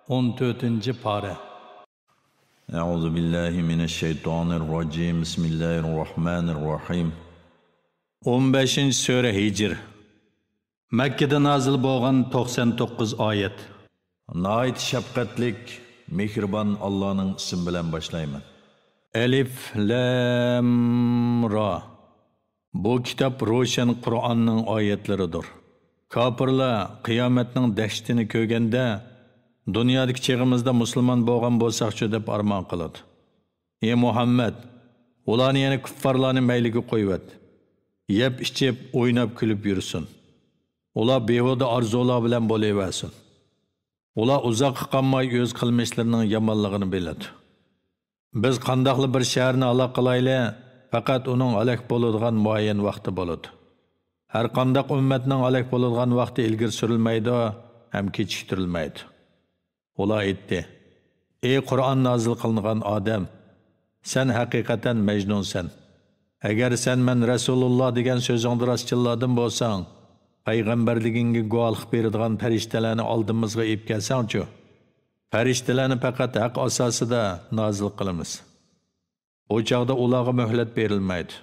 14. pare. Euzu billahi mineşşeytanirracim. Bismillahirrahmanirrahim. 15. sure Hicr. Mekkede nazil bo'lgan 99 oyat. Nayt şefqatlik, mehribon Allohning ismi bilan boshlayman. Elif Lam Ra. Bu kitap ro'shan Qur'onning oyatlaridir. Kafirlar qiyomatning dahshatini ko'rganda dunyodagi chig'imizda musulmon bo'lgan bo'lsaqchi deb armon qiladi. Ey Muhammad, ularni yana kuffarlarni mayliga qo'yvat. Yeb ichib, o'ynab kulib yursin. Ular behuda orzular bilan bo'laversin. Ular uzoqqa qolmay o'z qilmishlarining yomonligini biladi. Biz qandoqli bir shaharni aloq qilayli, faqat uning halok bo'ladigan muayyan vaqti bo'ladi. Har qanday ummatning halok bo'ladigan vaqti ilgari surilmaydi, ham kechiktirilmaydi. Ular aytdi: "Ey Qur'on nozil qilingan odam, sen haqiqatan majnunsan. Agar sen men Rasululloh degan so'zingni rostchiladin bo'lsang, payg'ambarligingga guvohlik beradigan farishtalarni oldimizga olib kelsang-chi? Farishtalarni faqat haq asosida nozil qilamiz. O chaqda ularga muhlat berilmaydi.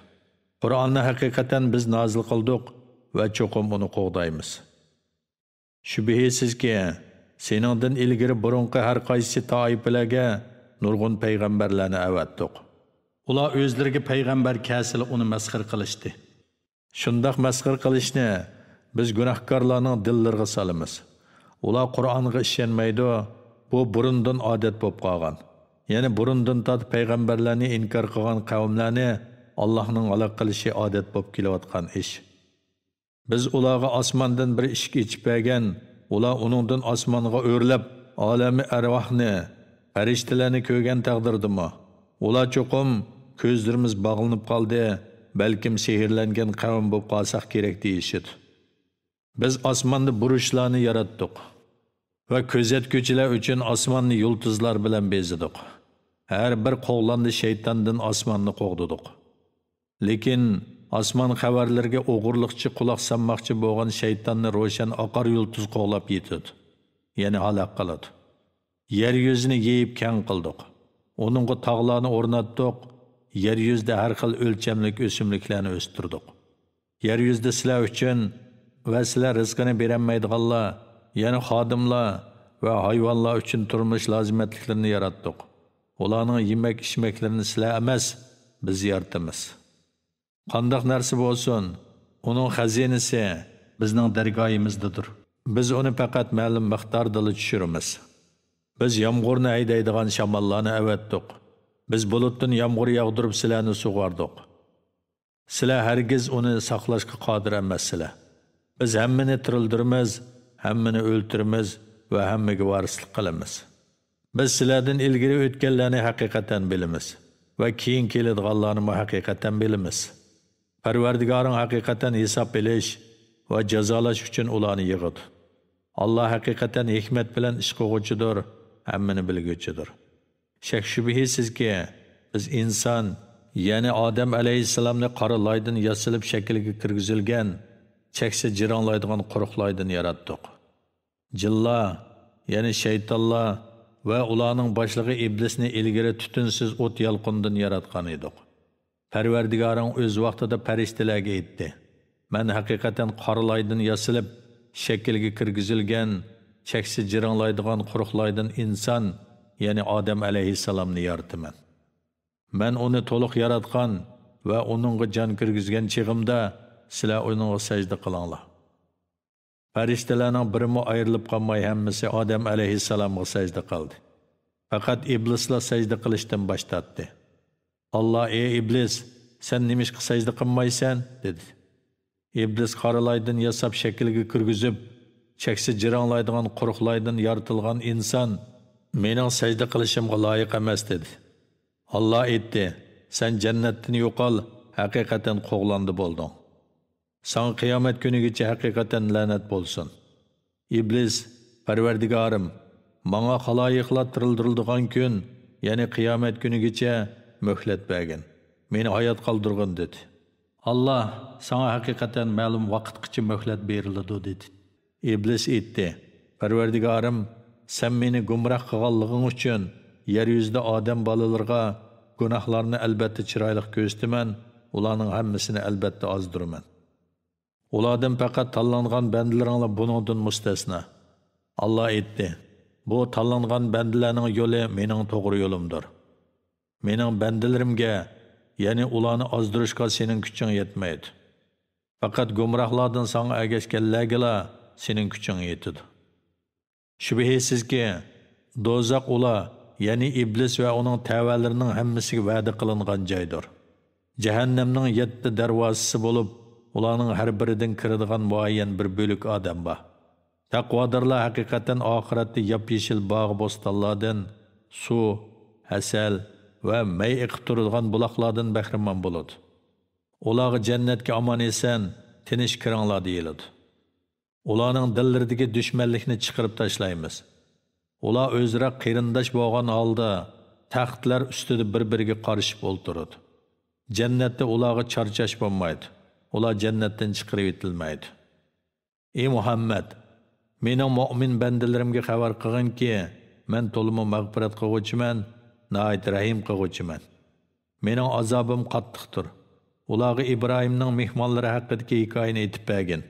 Qur'onni haqiqatan biz nozil qildik va cho'qim uni qo'g'daymiz. Shubhisizki, seningdan ilgari burunqi har qaysi toifalarga nurg'un payg'ambarlarni avatdik. Ular o'zlariga payg'ambar kasili uni masxir qilishdi. Shundoq masxir qilishni biz gunohkorlarning dillariga solamiz. Ular Qur'onga ishonmaydi, bu burundan odat bo'lib qolgan. Ya'ni burundan tot payg'ambarlarni inkor qilgan qavmlarni Allohning aloq qilishi odat bo'lib kelayotgan ish. Biz ularga osmondan bir eshik ochib bergan, ular uningdan osmonga o'rlab olami arvohni, farishtalarni ko'rgan taqdirdimi? Ular cho'qim ko'zlarimiz bog'lanib qoldi, balkim sehrlangan qavm bo'lib qolsak kerak deyishdi. Biz osmonni burujlarni yaratdik va ko'zatuvchilar uchun osmonni yulduzlar bilan bezadik. Har bir qo'g'landi shaytondan osmonni qo'g'didik. Lekin osmon xabarlarga o'g'irliqchi quloq solmoqchi bo'lgan shaytonni ro'shan oqar yulduz qo'g'lab yetdi. Ya'ni halok qildi. Yer yuzini yeyib keng qildik. Onunga tog'larni o'rnatdik. Yer yuzida har xil o'lchamlik o'simliklarni o'stirdik. Yer yuzida sizlar uchun va sizlar rizqini berolmaydiganlar, ya'ni xodimlar va hayvonlar uchun turmush lozimatliklarini yaratdik. Ularning yemak-ichmaklarini sizlar emas, biz yaratamiz. Qandoq narsa bo'lsin, uning xazinasi bizning dargoyimizdadir. Biz uni faqat ma'lum miqdorda tushiramiz. Biz yomg'irni haydaydigan shamollarni avatdik. Biz bulutdan yomg'ir yog'dirib sizlarni sug'ordik. Sizlar hargiz uni saqlashga qodir emassizlar. Biz hammani tirildiramiz, hammani o'ltiramiz va hammaga varislik qilamiz. Biz sizlardan ilgari o'tganlarni haqiqatan bilamiz va keyin keladiganlarni haqiqatan bilamiz. Parvardigoring haqiqatan hisob bilish va jazolash uchun ularni yig'di. Alloh haqiqatan hikmat bilan ish qiluvchidir, hammani bilguvchidir. Shak shubhisizki, biz inson, ya'ni Odam alayhissalomni qora loydan yasilib shakliga kirgizilgan, cheksa jironlaydigan quruqlaydan yaratdik. Jinlar, ya'ni shaytonlar va ularning boshlig'i iblisni ilgari tutunsiz o't yalqindan yaratgan edik. Parvardigoring o'z vaqtida farishtalarga aytdi: "Men haqiqatan qora loydan yasilib shakliga kirgizilgan, cheksa jironlaydigan quruqlaydan inson, ya'ni Odam alayhissalomni yarataman. Men uni to'liq yaratgan va uningga jon kirgizgan chig'imda sizlar uningga sajda qilinglar." Farishtalarning birimi ayrilib qolmay hammasi Odam alayhissalomga sajda qildi. Faqat iblislar sajda qilishdan bosh tortdi. Allah: "Ey iblis, sen nimishqa sajda qilmaysan?" dedi. Iblis qaralaydan yasab shakliga kirgizib, cheksi jironlaydigan quruqlaydan yaratilgan inson mening sajda qilishimga loyiq emas dedi. Allah aytdi: "Sen jannatdan yo'qol, haqiqatan qo'g'landi bo'lding. Sana qiyomat kunigacha haqiqatan la'nat bo'lsin." Iblis: "Parvardigorim, menga xaloyiqlar tirildiriladigan kun, ya'ni qiyomat kunigacha muhlat bergin. Meni hayot qoldirgin" dedi. Allah: "Sana haqiqatan ma'lum vaqtgacha muhlat beriladi" dedi. Iblis aytdi: "Parvardigorim, sen meni gumroh qilganliging uchun yer yuzida odam bolalarga gunohlarni albatta chiroyli ko'rsataman, ularning hammasini albatta ozdiraman. Ulardan faqat tanlangan bandalarning buningdan mustasno. Allah aytdi: bu tanlangan bandalarning yo'li mening to'g'ri yo'limdir. Mening bandalarimga, ya'ni ularni ozdirishga sening kuching yetmaydi. Faqat gumrohlardan sana ergashganlarga sening kuching yetadi. Shubhisizki, dozaq ular, ya'ni iblis va uning tavallarining hammasiga va'da qilingan joydir. Jahannamning 7 darvozasi bo'lib, ularning har biridan kiradigan muayyan bir bo'lik odam bor. Taqvodorlar haqiqatan oxiratda yop-yeshil bog' bo'stonlardan suv, asal va may iqib turadigan buloqlardan bahramon bo'ladi. Ularga jannatga omon esan, tinch kiringlar deyiladi. Ularning dillaridagi dushmanlikni chiqarib tashlaymiz. Ular o'zra qirindosh bo'lgan holda taxtlar ustida bir-biriga qarishib o'ltiradi. Jannatda ularga charchash bo'lmaydi. Ular jannatdan chiqarib etilmaydi. Ey Muhammad, mening mu'min bandalarimga xabar qilginki, men to'limi mag'firat qiluvchiman, nayt rahim qiluvchiman. Mening azobim qattiqdir. Ularga İbrahimning mehmonlari haqidagi hikoyani aytib bergin.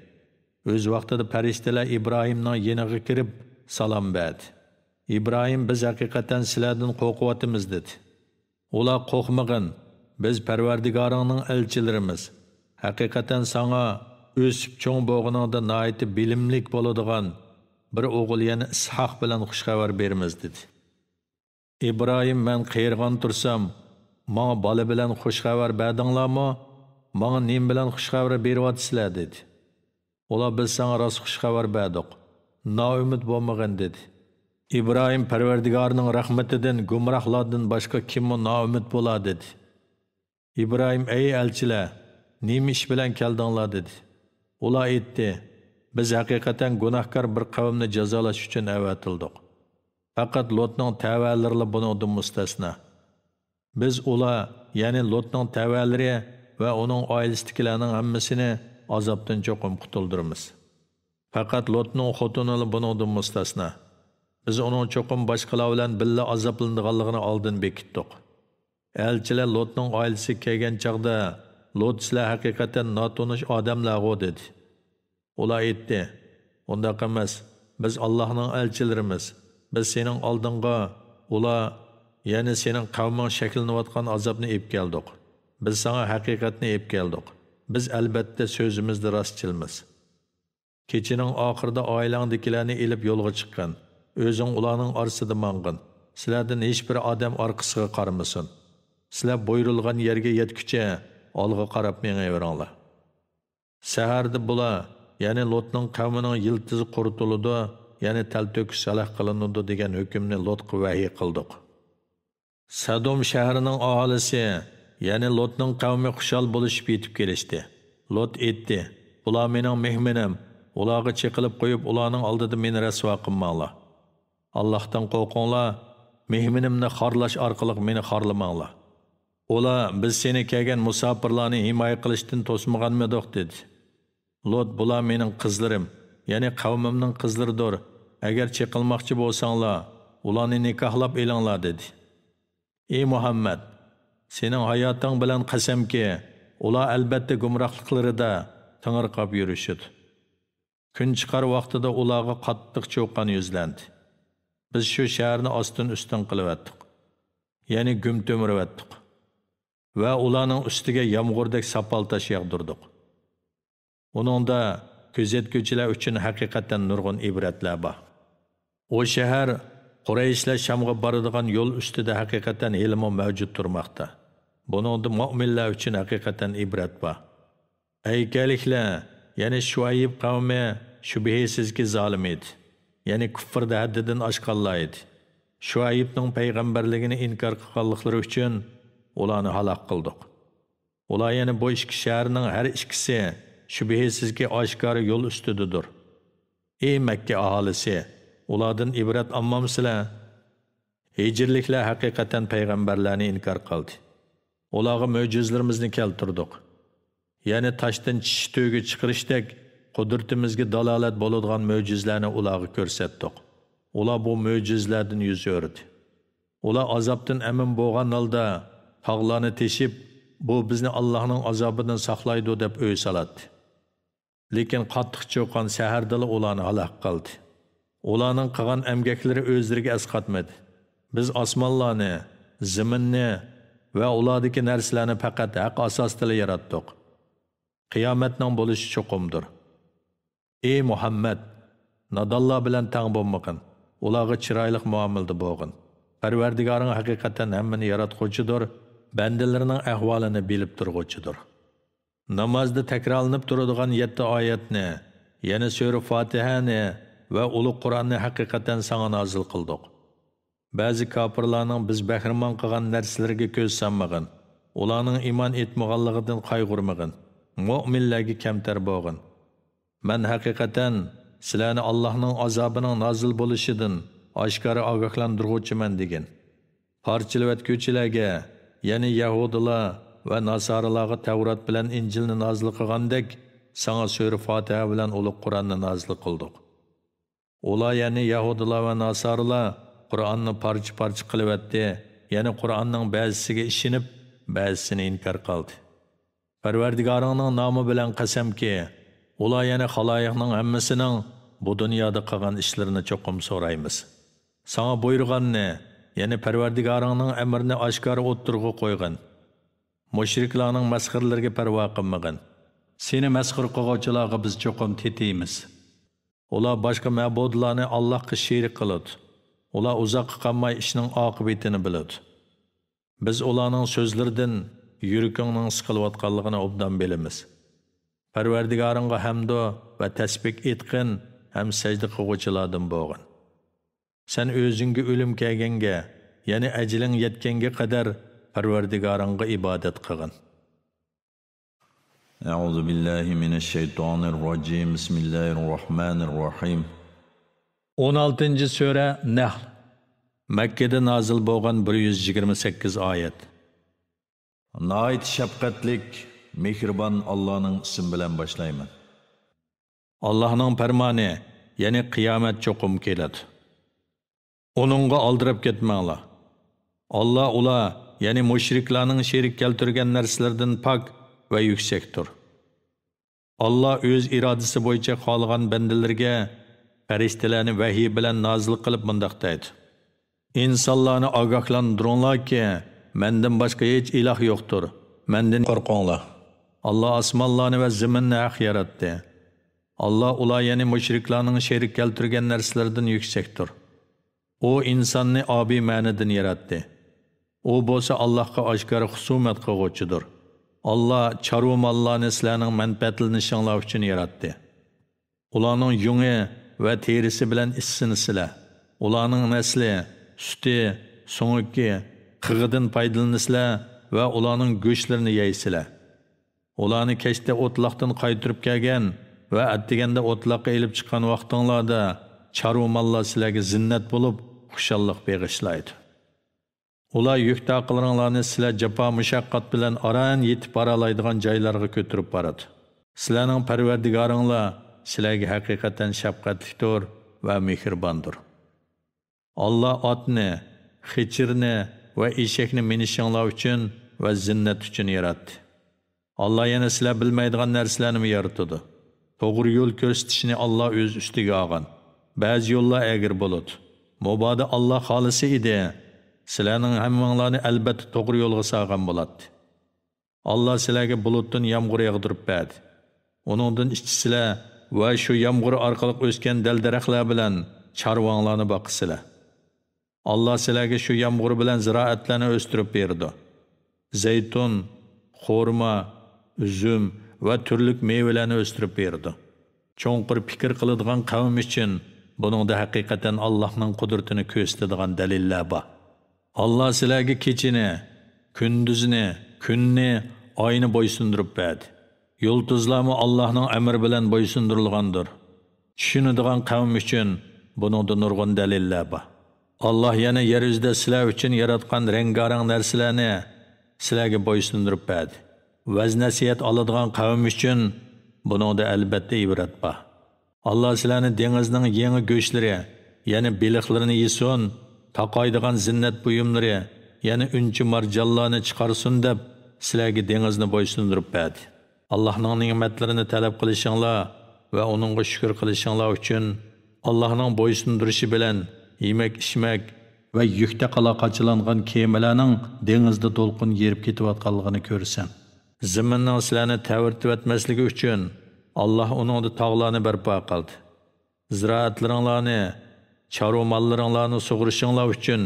O'z vaqtida farishtalar İbrahimning yeniga kirib salom berdi. İbrahim biz haqiqatan sizlardan qo'rqyapmiz dedi. Ular qo'rqmagin, biz Parvardigoringning elchilarimiz. Haqiqatan sana o'sib cho'ng bo'g'iningda nayt bilimlik bo'ladigan bir o'g'il yana Ishoq bilan xushxabar beramiz dedi. İbrahim men qiyirgan tursam, menga bola bilan xushxabar berdinglarmi? Menga nim bilan xushxabar beryapsizlar dedi. Ular biz sana rost xushxabar berdik. Noumid bo'lmagin dedi. İbrahim Parvardigorning rahmatidan gumrohlardan boshqa kimmi noumid bo'ladi dedi. İbrahim ey elchilar, nima ish bilan keldinglar dedi. Ular aytdi: biz haqiqatan gunohkor bir qavmni jazolash uchun avatildik. Faqat Lotning tavallari buningdan mustasno. Biz ular, ya'ni Lotning tavallari va uning oilasidagilarning hammasini azobdan cho'qim qutuldiramiz. Faqat Lotning xotini buningdan mustasno. Biz uning cho'qim boshqalar bilan billa azoblanganligini oldin bekitdik. Elchilar Lotning oilasi kelgan chaqda Lot sizlar haqiqatan notonish odamlar dedi. Ular aytdi: undaq emas, biz Allohning elchilarimiz. Biz sening oldinga ular, ya'ni sening qavming shakillanayotgan azobni olib keldik. Biz sana haqiqatni olib keldik. Biz albatta so'zimizda rostchilmiz. Kechining oxirida oilangdagilarni elib yo'lga chiqqan. O'zing ularning orasida mang'in. Sizlardan hech bir odam orqasiga qaramasin. Sizlar buyurilgan yerga yetguncha olg'a qarab mengayveringlar. Saharda bular, ya'ni Lotning qavmining yiltizi quritiladi, ya'ni talto'kis salah qilinadi degan hukmni Lotga vahiy qildik. Sadom shahrining aholisi, ya'ni Lotning qavmi xushal bo'lishib yetib kelishdi. Lot aytdi: "Bular mening mehmonim, ularga cheqilib qo'yib, ularning oldida meni rasvo qilmanglar. Allohdan qo'rqinglar, mehmonimni xorlash orqali meni xorlamanglar." Ular biz seni kelgan musofirlarni himoya qilishdan to'smaganmidik dedi. Lot: "Bular mening qizlarim, ya'ni qavmimning qizlaridir. Agar cheqilmoqchi bo'lsanglar, ularni nikohlab elinglar" dedi. Ey Muhammad, sening hayoting bilan qasamki, ular albatta gumrohliklarida tingirqab yurishdi. Kun chiqar vaqtida ularga qattiq cho'qqan yuzlandi. Biz shu shaharni ostin-ustin qilyaptik, ya'ni gum to'mirayaptik va ularning ustiga yomg'irdak sapal tosh yog'dirdik. Uningda kuzatuvchilar uchun haqiqatan nurg'un ibratlar bor. O shahar Qurayshlar Shamga boradigan yo'l ustida haqiqatan ilmo mavjud turmoqda. Buningda mu'minlar uchun haqiqatan ibrat bor. Aykaliklar, ya'ni Shuayb qavmi shubhisizki zolim edi. Ya'ni kufrda haddidan oshganlar edi. Shuaybning payg'ambarligini inkor qilganliklari uchun ularni halok qildik. Ular yana bu ikki shaharning har ikkisi shubhisizki oshkor yo'l ustidadir. Ey Makka aholisi, ulardan ibrat olmamsizlar? Hijrliklar haqiqatan payg'ambarlarni inkor qildi. Ularga mo'jizlarimizni keltirdik. Ya'ni toshdan chish to'yga chiqarishdek qudratimizga dalolat bo'ladigan mo'jizlarni ularga ko'rsatdik. Ular bu mo'jizlardan yuz o'rdi. Ular azobdan amin bo'lgan holda tog'larni teshib, bu bizni Allohning azobidan saqlaydi deb o'y soladi. Lekin qattiq cho'qqan sahardala ularni halok qildi. Ularning qilgan emgaklari o'zlariga asqatmadi. Biz osmonlarni, zaminni va ulardagi narsalarni faqat haq asosida yaratdik. Qiyomatning bo'lishi cho'qimdir. Ey Muhammad, nadallar bilan tang bo'lmagin. Ularga chiroyli muomalada bo'lgin. Parvardigoring haqiqatan hammani yaratquchidir, bandalarining ahvolini bilib turg'uchidir. Namozda takrorlanib turadigan 7 oyatni, yana sura Fatihani va ulug' Qur'onni haqiqatan sana nozil qildik. Ba'zi kofirlarning biz bahramon qilgan narsalarga ko'z solmagin. Ularning iymon etmaganligidan qayg'urmagin. Mu'minlarga kamtar bo'lgin. Men haqiqatan sizlarni Allohning azobining nozil bo'lishidan oshkora ogohlantiruvchiman degan. Parchalatuvchilarga, ya'ni Yahudilar va Nasaralarga Tavrat bilan Injilni nozil qilgandek, sana sura Fatiha bilan ulug' Qur'onni nozil qildik. Ular, ya'ni Yahudilar va Nasaralar Qur'onni parcha-parcha qilibdi, ya'ni Qur'onning ba'zisiga ishinib, ba'zisini inkor qildi. Parvardigoringning nomi bilan qasamki, ular yana xaloyiqning hammasining bu dunyoda qilgan ishlarini cho'qim so'raymiz. Sana buyurganni, ya'ni Parvardigoringning amrini oshkora o'ttirg'i qo'ygan. Mushriklarning masxirlariga parvo qilmagin. Seni masxir qiluvchilarga biz cho'qim tetiymiz. Ular boshqa ma'budlarni Allohga sherik qiladi. Ular uzoqqa qolmay ishning oqibatini biladi. Biz ularning so'zlaridan yuragingning siqilayotganligini obdan bilamiz. Parvardigoringga hamd va tasbih etqin ham sajda qiluvchilardan bo'lgin. Sen o'zingga o'lim kelganga, ya'ni ajling yetganga qadar Parvardigoringga ibodat qilgin. A'udhu billahi mineşşeytanirracim. Bismillahirrahmanirrahim. 16. sura Nahl. Makkada nozil bo'lgan 128 oyat. Nayt şefqatlik, mehribon Allohning ismi bilan boshlayman. Allohning farmoni, ya'ni qiyomat cho'qim keladi. Onunga aldirib ketmanglar. Allah ular, ya'ni mushriklarning sherik keltirgan narsalardan pak va yuksakdir. Allah o'z irodasi bo'yicha qolgan bandalarga farishtalarni vahiy bilan nozil qilib mundaq deydi. İnsanlarni ogohlantiringlarki, mendan boshqa hech iloh yo'qdir. Mendan qo'rqinglar. Allah osmonlarni va zaminni haq yaratdi. Allah ular, ya'ni mushriklarning sherik keltirgan narsalardan yuksakdir. O insonni obiy ma'nidan yaratdi. O bo'lsa Allohga oshkora husumat qiluvchidir. Allah chorva mollarni sizlarning manfaatlanishinglar uchun yaratdi. Ularning yungi va terisi bilan issini sizlar. Ularning nasli, suti, so'ngki, qig'idan foydalansizlar va ularning go'shtlarini yeysizlar. Ularni kechda o'tloqdan qaytirib kelgan va atdiganda o'tloqqa elib chiqqan vaqtinglarda chorva mollar sizlarga zinnat bo'lib, xushallik beg'ishlaydi. Ular yuk taqilringlarni sizlar jafo mushaqqat bilan aran yetib boralaydigan joylarga ko'tirib boradi. Sizlarning Parvardigoringlar sizlarga haqiqatan shafqatlidir va mehribondir. Allah otni, xichirni va eshakni minishinglar uchun va zinnat uchun yaratdi. Allah yana sizlar bilmaydigan narsalarni yaratdi. To'g'ri yo'l ko'rsatishni Allah o'z ustiga olgan. Ba'zi yo'llar egri bo'ladi. Mobodo Allah xolisi edi, sizlarning hammanglarni albatta to'g'ri yo'lga solgan bo'ladi. Allah sizlarga bulutdan yomg'ir yog'dirib berdi. Uningdan ichsizlar va shu yomg'ir orqali o'sgan dal-daraxtlar bilan chorvonlarni boqisizlar. Allah sizlarga shu yomg'ir bilan ziroatlarni o'stirib berdi. Zaytun, xurmo, üzüm va turli meyvelarni o'stirib berdi. Cho'nqir fikr qiladigan qavm uchun buningda haqiqatan Allohning qudratini ko'rsatadigan dalillar bor. Allah sizlarga kechini, kunduzni, kunni, oyni bo'ysundirib berdi. Yulduzlarmi Allohning amri bilan bo'ysundirilgandir. Tushunadigan qavm uchun buningda nurg'un dalillar bor. Allah yana yer yuzida sizlar uchun yaratgan rengarang narsalarni sizlarga bo'ysundirib berdi. Vaz nasihat oladigan qavm uchun buningda albatta ibrat bor. Allah sizlarni dengizning yangi go'shtlari, yani beliqlarini yesin, taqaydigan zinnat buyumlari, yani unchi marjonlarni chiqarsin deb sizlarga dengizni bo'ysundirib berdi. Allohning ne'matlarini talab qilishinglar va uningga shukr qilishinglar uchun Allohning bo'ysundirishi bilan yemak-ichmak va yukda qaloqachilangan kemalarning dengizda to'lqin yerib ketayotganligini ko'rsan. Zaminning sizlarni tavirtib etmasligi uchun Alloh uningda tog'larni barpo qildi. Ziraatlaringlarni, chorva mollaringlarni sug'urishinglar uchun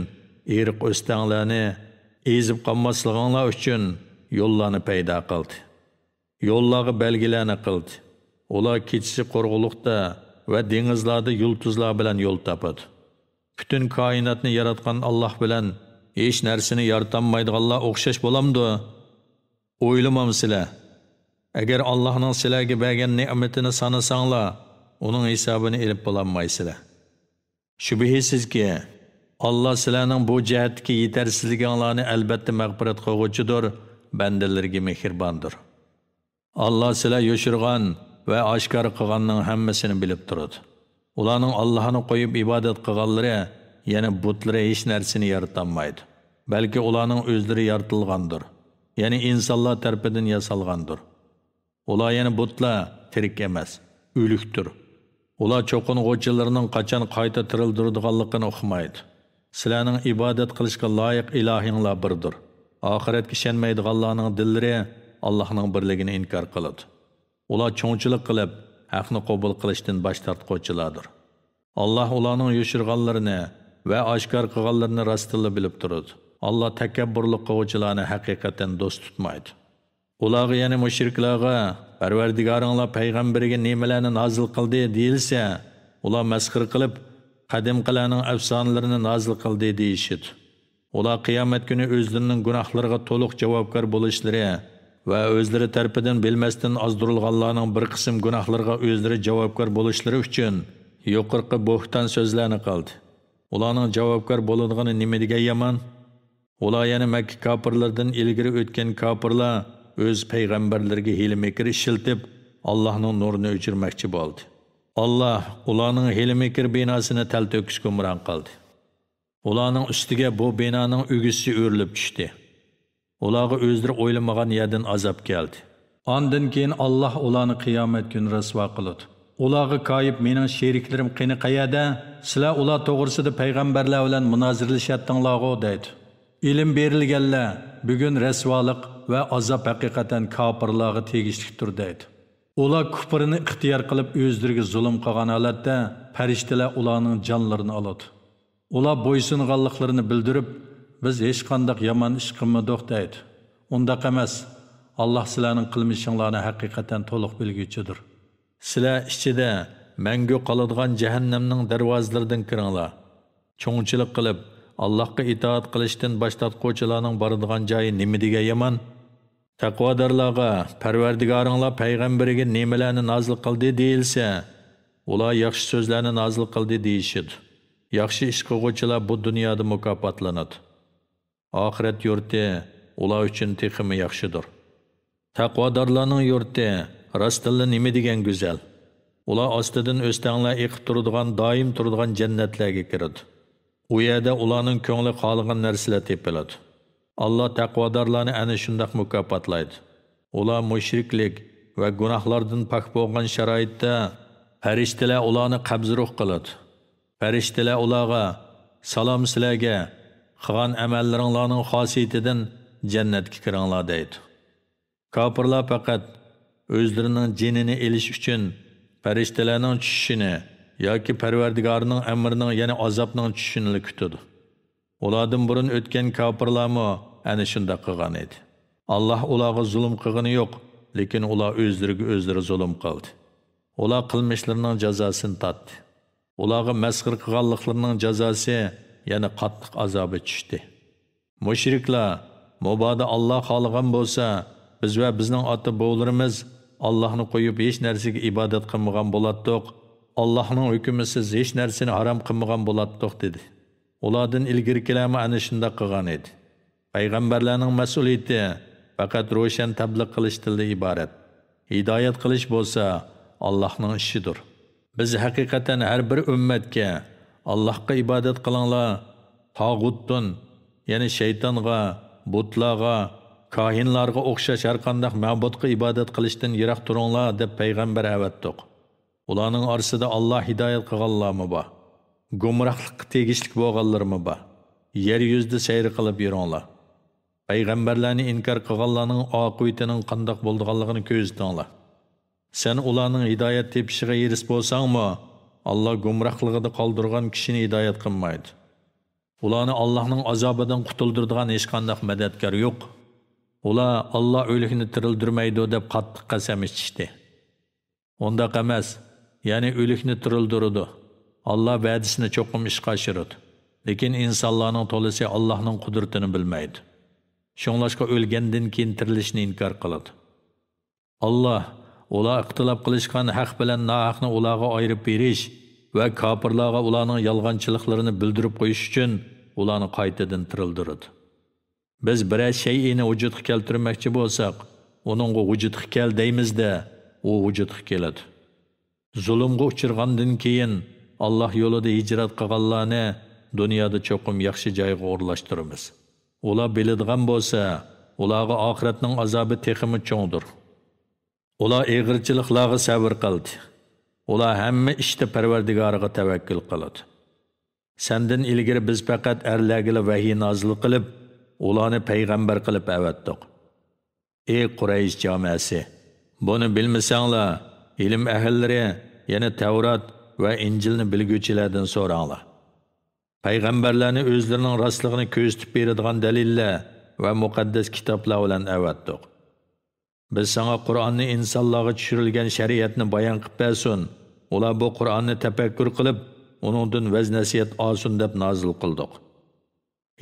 eriq o'stanglarni ezib qolmasliginglar uchun yo'llarni paydo qildi. Yo'llarga belgilarni qildi. Ular kechisi qo'rg'uliqda va dengizlarda yulduzlar bilan yo'l topadi. Bütün koinotni yaratgan Alloh bilan hech narsani yaratolmaydiganlar o'xshash bo'lamdi? O'ylamamsizlar. Agar Allohning sizlarga bergan ne'matini sanasanglar, uning hisobini elib bo'lolmaysizlar. Shubhisizki, Alloh sizlarning bu jihatdagi yetarsizliginglarni albatta mag'firat qiluvchidir, bandalarga mehribondir. Alloh sizlar yoshirgan va oshkor qilganning hammasini bilib turadi. Ularning Allohni qo'yib ibodat qilganlari, yana butlari hech narsani yaratolmaydi. Balki ularning o'zlari yaratilgandir. Yani insonlar tarafidan yasalgandir. Ular yana butlar tirik emas, o'likdir. Ular cho'qing'uvchilarining qachon qayta tirildiradiganligini uqmaydi. Sizlarning ibodat qilishga loyiq ilohinglar birdir. Oxiratga ishonmaydiganlarning dillari Allohning birligini inkor qiladi. Ular cho'ngchilik qilib, haqni qabul qilishdan bosh tortquchilardir. Alloh ularning yoshirganlarini va oshkor qilganlarini rostilla bilib turadi. Allah takabburlik qiluvchilarni haqiqatan do'st tutmaydi. Ularga yana mushriklarga Parvardigoringlar payg'ambariga nimalarni nozil qildi deyilsa, ular masxir qilib qadimqilarning afsonalarini nozil qildi deyishidi. Ular qiyomat kuni o'zlarining gunohlariga to'liq javobgar bo'lishlari va o'zlari tarafidan bilmasdan ozdirilganlarning bir qism gunohlariga o'zlari javobgar bo'lishlari uchun yuqorqi bo'xton so'zlarni qildi. Ularning javobgar bo'ladigan nima degan yomon? Ular yana Makka kofirlardan ilgari o'tgan kofirlar o'z payg'ambarlariga hiyla-mekr ishiltib, Allohning nurini o'chirmoqchi bo'ldi. Alloh ularning hiyla-mekr binosini tal-to'kis ko'mron qildi. Ularning ustiga bu binoning o'gisi o'rilib tushdi. Ularga o'zlari o'ylamagan yerdan azob keldi. Ondan keyin Alloh ularni qiyomat kuni rasvo qiladi. Ularga qoyib mening sheriklarim qani qayerda? Sizlar ular to'g'risida payg'ambarlar bilan munozirlashyaptinglar-ku deydi. İlim berilganlar bugun rasvolik va azob haqiqatan kofirlarga tegishlidir deydi. Ular kufrini ixtiyor qilib o'zlariga zulm qilgan holatda farishtalar ularning jonlarini oladi. Ular bo'ysunganliklarini bildirib, biz hech qanday yomon ish qilmadik deydi. Undaq emas. Alloh sizlarning qilmishinglarni haqiqatan to'liq bilguchidir. Sizlar ichida mangu qoladigan jahannamning darvozalaridan kiringlar. Cho'ngchilik qilib Allah'a itaat qilishdan bosh tortquchilarning boradigan joyi nima degan yomon? Taqvodorlarga Parvardigoringlar payg'ambariga nimalarni nozil qildi deyilsa, ular yaxshi so'zlarni nozil qildi deyishidi. Yaxshi ish qiluvchilar bu dunyoda mukofotlanadi. Oxirat yurti ular uchun texmi yaxshidir. Taqvodorlarning yurti rostilla nima degan go'zal. Ular ostidan o'stanglar eqib turadigan, doim turadigan jannatlarga kiradi. U yerda ularning ko'ngli qolgan narsalar tepiladi. Alloh taqvodorlarni ana shunday mukofotlaydi. Ular mushriklik va gunohlardan pok bo'lgan sharoitda farishtalar ularni qabzruh qiladi. Farishtalar ularga salom sizlarga, qilgan amallaringlarning xosiyatidan jannatga kiringlar deydi. Kofirlar faqat o'zlarining jinini elish uchun farishtalarning tushishini yoki Parvardigorning amrining yana azobning tushishini kutadi. Ulardan burun o'tgan kofirlarmi ana shunday qilgan edi. Alloh ularga zulm qilgani yo'q, lekin ular o'zlariga o'zlari zulm qildi. Ular qilmishlarining jazosini tatdi. Ularga masxir qilganliklarining jazosi yana qattiq azobi tushdi. Mushriklar mubodo Alloh xohlagan bo'lsa, biz va bizning ota-bobolarimiz Allohni qo'yib hech narsaga ibodat qilmagan bo'lardik. Allohning hukmisiz hech narsani harom qilmagan bo'lardik dedi. Ulardan ilgirkilarmi ana shunday qilgan edi. Payg'ambarlarning mas'uliyati faqat ro'shan tabliq qilishdan iborat. Hidoyat qilish bo'lsa Allohning ishidir. Biz haqiqatan har bir ummatga Allahqa ibodat qilinglar, tağutdan, ya'ni shaytonga, butlarga, kahinlarga o'xshash har qanday ma'budga ibodat qilishdan yiroq turinglar deb payg'ambar avatdiq. Ularning orasida Alloh hidoyat qilganlarmi bor? Gumrohlikqa tegishli bo'lganlarmi bor? Yer yuzida sayr qilib yuringlar. Payg'ambarlarni inkor qilganlarning oqibatining qanday bo'lganligini ko'zinglar. Sen ularning hidoyat tepishiga eris bo'lsangmi, Alloh gumrohligida qoldirgan kishini hidoyat qilmaydi. Ularni Allohning azobidan qutuldiradigan hech qanday madadkor yo'q. Ular Alloh o'likni tirildirmaydi deb qattiq qasam ichishdi. Undaq emas, ya'ni o'likni tirildiradi. Alloh va'dasini cho'qim ishga oshiradi. Lekin insonlarning to'lisi Allohning qudratini bilmaydi. Shunlashqa o'lgandan keyin tirilishni inkor qiladi. Alloh ular ixtilof qilishgan haq bilan nohaqni ularga ayirib berish va kofirlarga ularning yolg'onchiliklarini bildirib qo'yish uchun ularni qaytadan tirildiradi. Biz biror shayni vujudga keltirmoqchi bo'lsak, uningga vujudga kel deymizda, u vujudga keladi. Zulmga uchirgandan keyin Alloh yo'lida hijrat qilganlarni dunyoda cho'qim yaxshi joyga o'rlashtiramiz. Ular biladigan bo'lsa, ularga oxiratning azobi texmi cho'ngdir. Ular eg'irchiliklarga sabr qildi. Ular hamma ishda Parvardigoriga tavakkul qiladi. Sendan ilgari biz faqat erlarga vahiy nozil qilib, ularni payg'ambar qilib avatdiq. Ey Quraysh jamoasi, buni bilmasanglar, ilm ahllari, yana Tavrat va Injilni bilguvchilardan so'ranglar. Payg'ambarlarni o'zlarining rostligini ko'rsatib beradigan dalillar va muqaddas kitoblar bilan avatdiq. Biz sana Qur'onni insonlarga tushirilgan shariatni bayon qilib bersin. Ular bu Qur'onni tafakkur qilib, uningdan vaz nasihat olsin deb nozil qildik.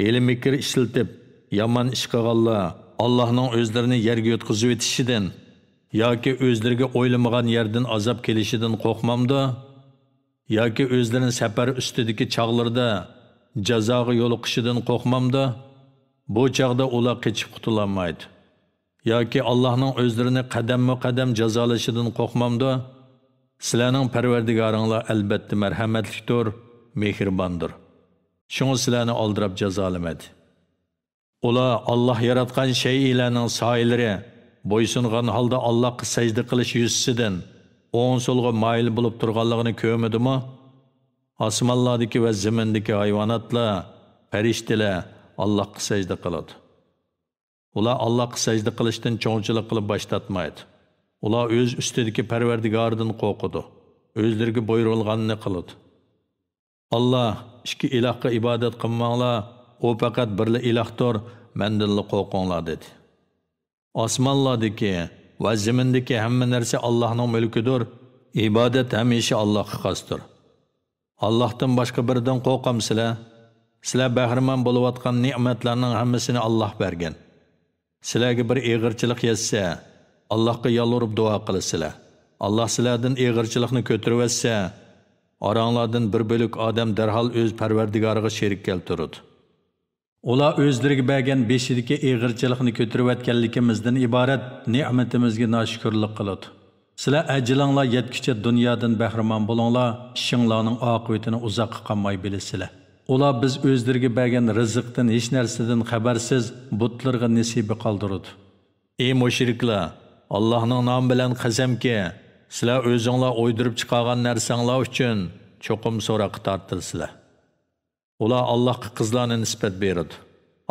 Ilm fikr ishlatib, yomon ish qilganlar Allohning o'zlarini yerga yo'tkizib etishidan yoki o'zlariga o'ylamagan yerdan azob kelishidan qo'rqmamda, yoki o'zlarining safar ustidagi chog'larda jazoga yo'liqishidan qo'rqmamda, bu chog'da ular qochib qutulolmaydi. Yoki Allohning o'zlarini qadam-qadam jazolashidan qo'rqmamda, sizlarning Parvardigoringlar albatta marhamatlikdir, mehribondir. Shuni sizlarni oldirab jazolamadi. Ular Alloh yaratgan shaylarning soyilari bo'ysungan holda Allohga sajda qilish yuzasidan o'ng so'lga moyil bo'lib turganligini ko'rmadimi? Osmonlardagi va zamindagi hayvonotlar, farishtalar Allohga sajda qiladi. Ular Allohga sajda qilishdan cho'ngchilik qilib boshlatmaydi. Ular o'z ustidagi Parvardigordan qo'rqadi. O'zlariga buyurilganini qiladi. Alloh ikki ilohga ibodat qilmanglar, u faqat birli ilohdir, mendan qo'rqinglar dedi. Osmonlardagi va zamindagi hamma narsa Allohning mulkidir. Ibodat hamisha Allohga xosdir. Allohdan boshqa biridan qo'rqamsizlar? Sizlar bahramon bo'layotgan ne'matlarning hammasini Alloh bergan. Sizlarga bir eg'irchilik yetsa, Allohga yolvorib duo qilasizlar. Alloh sizlardan eg'irchilikni ko'tarib etsa, oranglardan bir bo'lik odam darhol o'z Parvardigoriga sherik keltiradi. Ular o'zlariga bergan beshidagi eg'irchilikni ko'tarib etganligimizdan iborat ne'matimizga noshukrlik qiladi. Sizlar ajilinglar yetkicha dunyodan bahramon bo'linglar, ishinglarning oqibatini uzoqqa qolmay bilasizlar. Ular biz o'zlariga bergan rizqdan hech narsadan xabarsiz butlarga nasibi qoldiradi. Ey mushriklar, Allohning nomi bilan qasamki, sizlar o'zinglar o'ydirib chiqargan narsanglar uchun cho'qim so'roqqa tortilsizlar. Ular Allohga qizlarni nisbat beradi.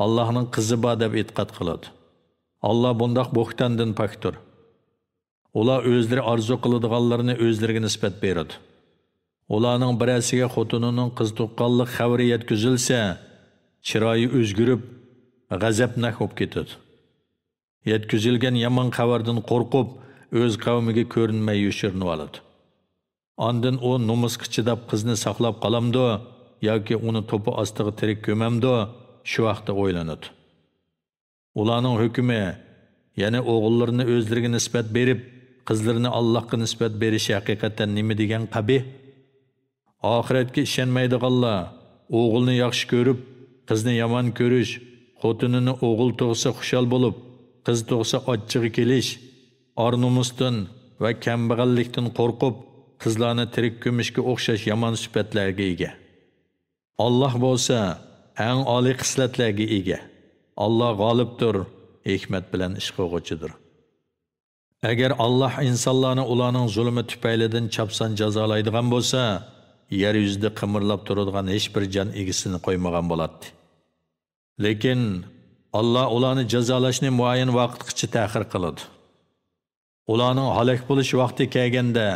Allohning qizi bor deb e'tiqod qiladi. Alloh bundoq bo'xtondan pokdir. Ular o'zlari orzu qiladiganlarni o'zlariga nisbat beradi. Ularning birasiga xotinining qiz tuqqanlik xabari yetkazilsa, chiroyi o'zgarib, g'azabnak bo'lib ketadi. Yetkazilgan yomon xabardan qo'rqib, o'z qavmiga ko'rinmay yoshirinib oladi. Ondan u nomusga chidab qizni saqlab qolamdi yoki uni to'pi ostiga tirik ko'mamdi, shu vaqtda o'ylanadi. Ularning hukmi, ya'ni o'g'illarini o'zlariga nisbat berib, qizlarini Allohga nisbat berish haqiqatan nima degan qabih? Oxiratga ishonmaydiganlar o'g'ilni yaxshi ko'rib, qizni yomon ko'rish, xotinini o'g'il tug'sa xushal bo'lib, qiz tug'sa ochchig'i kelish, or-nomusdan va kambag'allikdan qo'rqib, qizlarni tirik ko'mishga o'xshash yomon sifatlarga ega. Allah bo'lsa eng oliy xislatlarga ega. Allah g'olibdir, hikmat bilan ish qilg'uchidir. Agar Allah insonlarni ularning zulmi tufaylidan chapsan jazolaydigan bo'lsa, yer yuzida qimirlab turadigan hech bir jon egisini qo'ymagan bo'ladi. Lekin Allah ularni jazolashni muayyan vaqtgacha ta'xir qiladi. Ularning halok bo'lish vaqti kelganda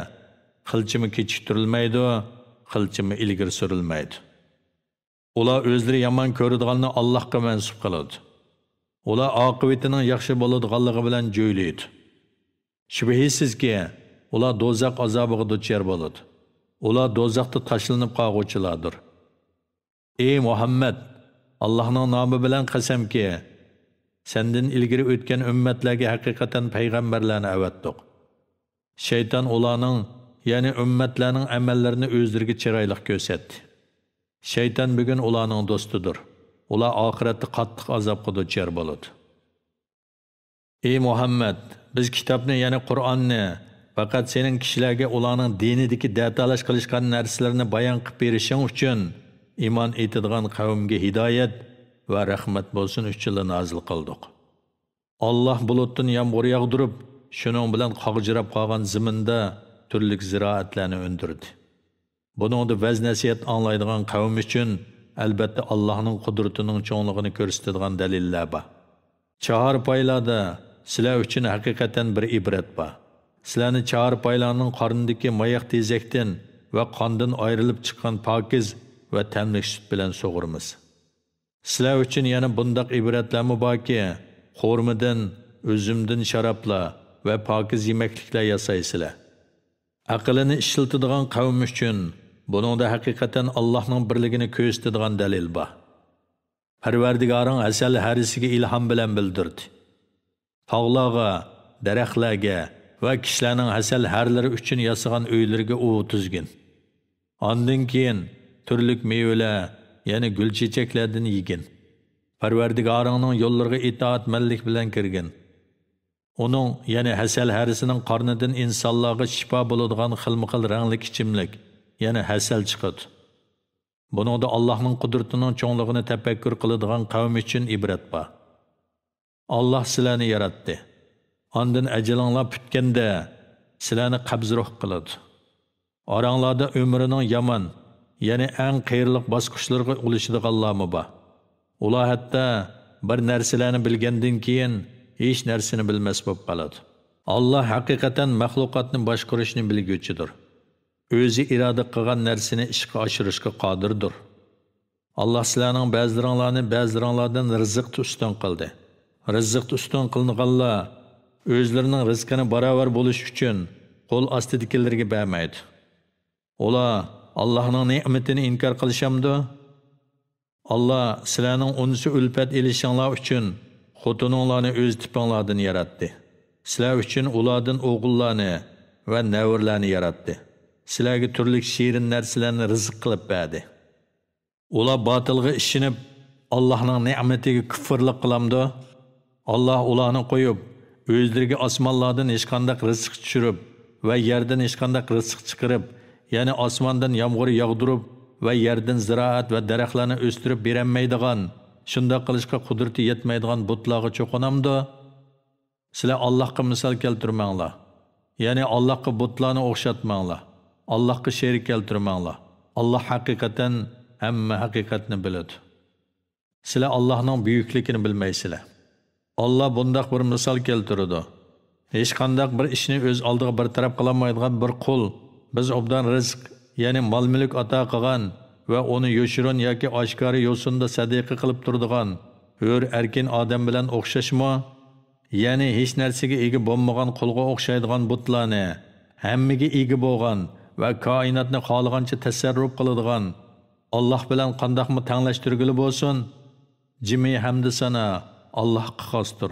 qilchimi kechiktirilmaydi, qilchimi ilgari surilmaydi. Ular o'zlari yomon ko'radiganni Allohga mansub qiladi. Ular oqibatining yaxshi bo'ladiganligi bilan jo'ylaydi. Shubhisizki, ular do'zax azobiga duchor bo'ladi. Ular do'zaxda tashlanib qolguvchilardir. Ey Muhammad, Allohning nomi bilan qasamki, sendan ilgari o'tgan ummatlarga haqiqatan payg'ambarlarni avatdiq. Shayton ularning, ya'ni ummatlarning amallarini o'zlariga chiroyli ko'rsatdi. Shayton bugun ularning do'stidir. Ular oxiratda qattiq azobga duchor bo'ladi. Ey Muhammad, biz kitobni, ya'ni Qur'onni faqat sening kishilarga ularning dinidagi datalash qilishgan narsalarni bayon qilib berishing uchun iymon etadigan qavmga hidoyat va rahmat bo'lsin uchun nozil qildik. Allah bulutdan yomg'ir yog'dirib, shuning bilan qog'jirab qolgan zaminda turli ziroatlarni undirdi. Buningda vaz nasihat anglaydigan qavm uchun albatta Allohning qudratining cho'ngligini ko'rsatadigan dalillar bor. Chahar paylarda sizlar uchun haqiqatan bir ibrat bor. Sizlarni chahar paylarning qornidagi mayoq tezakdan va qondan ayrilib chiqqan pokiz va tamlik sut bilan sug'urmiz. Sizlar uchun yana bundaq ibratlarmi borki, xo'rmidan, o'zimdan sharoblar va pokiz yemekliklar yasaysizlar. Aqlini ishlatadigan qavm uchun buningda haqiqatan Allohning birligini ko'rsatadigan dalil bor. Parvardigoring asal harisiga ilhom bilan bildirdi. Tog'larga, daraxtlarga va kishilarning asal harlari uchun yasagan uylarga u tuzgin. Ondan keyin turlik meyvelar, ya'ni gul chechaklardan yegin. Parvardigoringning yo'llariga itoatmanlik bilan kirgin. Uning, ya'ni hasal harisining qornidan insonlarga shifo bo'ladigan xilma-xil rangli ichimlik, ya'ni hasal chiqadi. Buningda Allohning qudratining cho'ngligini tafakkur qiladigan qavm uchun ibrat bor. Allah sizlarni yaratdi. Ondan ajalinglar bitganda sizlarni qabzruh qiladi. Oranglarda umrining yomon, ya'ni eng qayirliq bosqichlarga ulashadiganlarmi bor. Ular hatto bir narsalarni bilgandan keyin hech narsani bilmas bo'lib qoladi. Allah haqiqatan maxluqotni boshqarishni bilguvchidir. O'zi iroda qilgan narsani ishga oshirishga qodirdir. Allah sizlarning ba'zilaringlardan rizqni ustun qildi. Rizqni ustun qilinganlar o'zlarining rizqini barobar bo'lish uchun qo'l ostidagilarga bermaydi. Ular Allohning ne'matini inkor qilishamdi? Allah sizlarning unsi ulfat elishinglar uchun xotininglarni o'z tipinglardan yaratdi. Sizlar uchun ulardan o'g'illarni va navrlarni yaratdi. Sizlarga turli shirin narsalarni rizq qilib berdi. Ular botilga ishinib Allohning ne'matiga kufrlik qilamdi. Allah ularni qo'yib, o'zlariga osmonlardan hech qanday rizq tushirib va yerdan hech qanday rizq chiqarib, ya'ni osmondan yomg'ir yog'dirib va yerdan ziroat va daraxtlarni o'stirib berolmaydigan, shunday qilishga qudrati yetmaydigan butlarga cho'qinamdi. Sizlar Allohga misol keltirmanglar. Ya'ni Allohga butlarni o'xshatmanglar. Allohga sherik keltirmanglar. Allah haqiqatan hamma haqiqatni biladi. Sizlar Allohning buyukligini bilmaysizlar. Allah bundaq bir misol keltirdi. Hech qanday bir ishni o'z oldiga bir taraf qilolmaydigan bir qul biz obdan rizq, ya'ni mol-mulk ato qilgan va uni yoshirin yoki oshkora yo'sinda sadaqa qilib turadigan hur erkin odam bilan o'xshashmi? Ya'ni hech narsaga ega bo'lmagan qulga o'xshaydigan butlarni hammaga ega bo'lgan va koinotni xohlagancha tasarruf qiladigan Alloh bilan qandoqmi tanglashtirgili bo'lsin? Jimi hamd sana Allohga xosdir.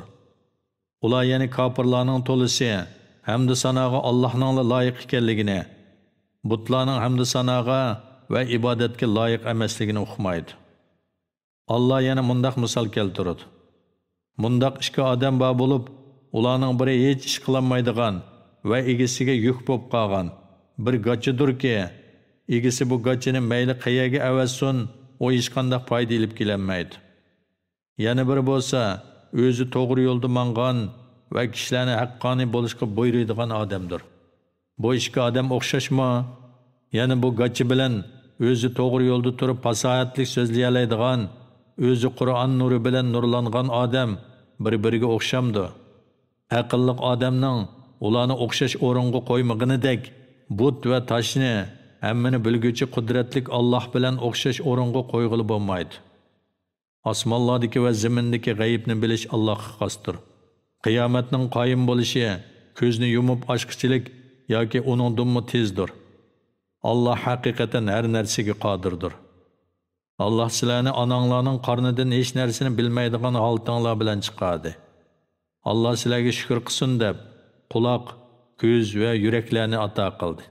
Ular ya'ni kofirlarning to'lisi hamd sanoga Allohning loyiq ekanligini, butlarning hamd sanoga va ibodatga loyiq emasligini uqmaydi. Allah yana mundaq misol keltirdi. Mundaq ikki odam bor bo'lib, ularning biri hech ish qilolmaydigan va egasiga yuk bo'lib qolgan bir gachidurki, egasi bu gachini mayli qayaga avazsin, o hech qanday foyda ilib kelolmaydi. Yana biri bo'lsa, o'zi to'g'ri yo'lda mangan va kishilarni haqqoniy bo'lishga buyuradigan odamdir. Bu ikki odam o'xshashmi? Yana bu gachi bilan o'zi to'g'ri yo'lda turib fasohatli so'zlay oladigan, o'zi Qur'on nuri bilan nurlangan odam bir-biriga o'xshamdi. Aqlli odamning ularni o'xshash o'ringa qo'ymaganidek, but va toshni hammani bilguchi qudratlik Alloh bilan o'xshash o'ringa qo'yg'ili bo'lmaydi. Osmonlardagi va zamindagi g'aybni bilish Allohga xosdir. Qiyomatning qoyim bo'lishi ko'zni yumib ochqichilik yoki uningdanmi tezdir. Allah haqiqatan har narsaga qodirdir. Allah sizlarni onanglarning qornidan hech narsani bilmaydigan holtinglar bilan chiqardi. Allah sizlarga shukr qilsin deb quloq, ko'z va yuraklarni ato qildi.